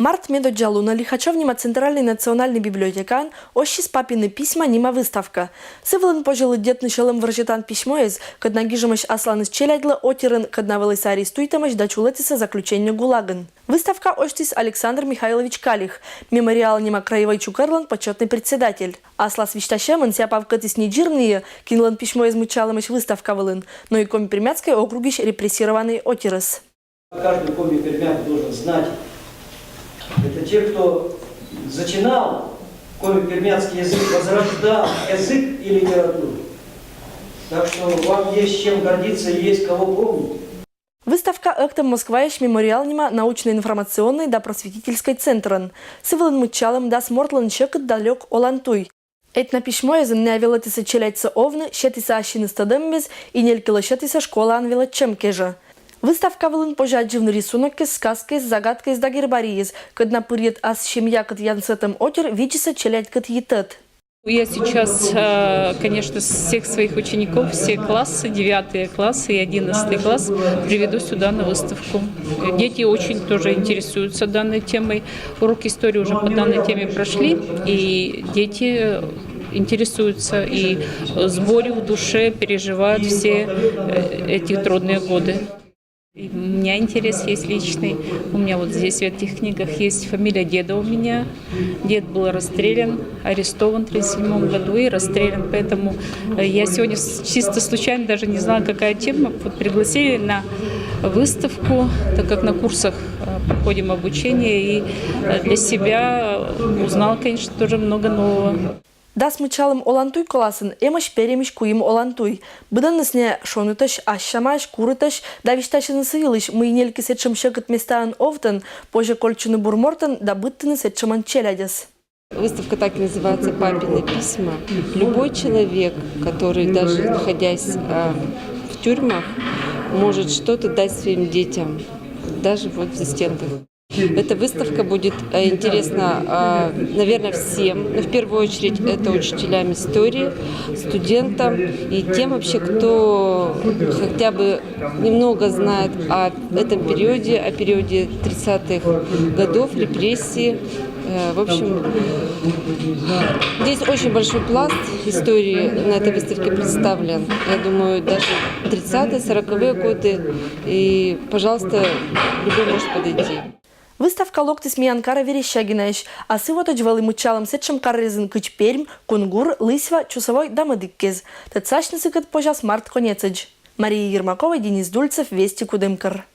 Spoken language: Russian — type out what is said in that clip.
Март медоджалу на Лихачевнима Центральной национальной библиотекан ощи с папины письма нима выставка. Сывлын пожил детный шелым врачетан письмоез, когда гижемыш аслан из челядла отерен, когда велиса арестуйтамыш да чулетиса заключение гулаган. Выставка ощтис Александр Михайлович Калих, мемориал нима краевой чукарлан почетный председатель. Аслас вишташеман сяпавкатис не жирные, кинлан письмоез мычалымыш выставка вылын, но и коми Пермяцкой округиш репрессированный отерес. Каждый коми Пермяк должен знать. Это те, кто зачинал коми-пермяцкий язык, возрождал язык и литературу. Так что вам есть чем гордиться и есть кого помнить. Выставка «Эктом Москваеш мемориалнима научно-информационной да просветительской центрен. Сывлын мычалым да смортлын щекот далек олантуй. Этна письмоезен не авелатиса челяйца овны, щетиса ащины стадембез и нелькила щетиса школа анвела чемкежа. Выставка вылын пожадживный рисунок с сказкой с загадкой с дагербариез, когда пырьет ас семья кот янсетом отер, видится челядь кот етет. Я сейчас, конечно, всех своих учеников, все классы, 9 классы и 11 класс приведу сюда на выставку. Дети очень тоже интересуются данной темой. Урок истории уже по данной теме прошли, и дети интересуются и с болью в душе переживают все эти трудные годы. И у меня интерес есть личный. У меня вот здесь в этих книгах есть фамилия деда у меня. Дед был расстрелян, арестован в 1937 году и расстрелян. Поэтому я сегодня чисто случайно даже не знала, какая тема. Вот пригласили на выставку, так как на курсах проходим обучение. И для себя узнала, конечно, тоже много нового. Да смычалым олантуй коласын, эмаш перемиш куим олантуй. Быданнысне шонытыш, ашшамаш, курытыш, да вишташыны сыйлыш, мыйнельки сетшым щекот местаан овтын, позже кольчыны бурмортын, да быттыны сетшыман челядес. Выставка так и называется «Папины письма». Любой человек, который даже находясь в тюрьмах, может что-то дать своим детям, даже вот в застенках. Эта выставка будет интересна, наверное, всем. Но в первую очередь это учителям истории, студентам и тем вообще, кто хотя бы немного знает о этом периоде, о периоде 30-х годов, репрессии. В общем, здесь очень большой пласт истории на этой выставке представлен. Я думаю, даже 30-е, 40-е годы. И, пожалуйста, любой может подойти. Выставка локтис миянкара верещагинаеш, а сывото джвалы мычалым сетшим каррезин кыч Пермь, Кунгур, Лысьва, Чусовой да Мыдыккез. Тецашны сыкыт пожас март конецедж. Мария Ермакова, Денис Дульцев, Вести Кудымкар.